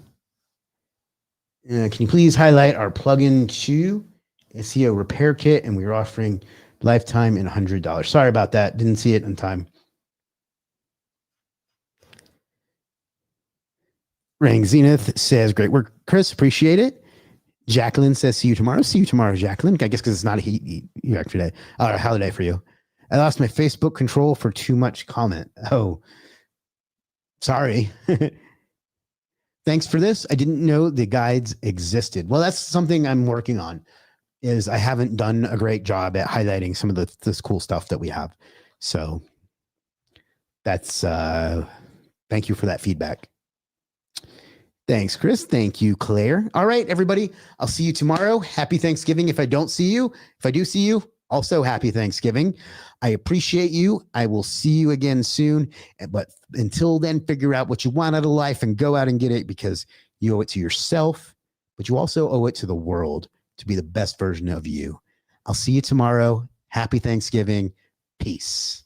Can you please highlight our plugin to SEO repair kit? And we are offering lifetime and $100. Sorry about that. Didn't see it in time. Rang Zenith says, great work, Chris. Appreciate it. Jacqueline says, see you tomorrow. See you tomorrow, Jacqueline. I guess because it's not a heat today. A holiday for you. I lost my Facebook control for too much comment. Oh, Sorry. Thanks for this. I didn't know the guides existed. Well, that's something I'm working on. Is I haven't done a great job at highlighting some of this cool stuff that we have. So that's thank you for that feedback. Thanks, Chris. Thank you, Claire. All right, everybody. I'll see you tomorrow. Happy Thanksgiving. If I don't see you, if I do see you, also happy Thanksgiving. I appreciate you. I will see you again soon. But until then, figure out what you want out of life and go out and get it, because you owe it to yourself, but you also owe it to the world to be the best version of you. I'll see you tomorrow. Happy Thanksgiving. Peace.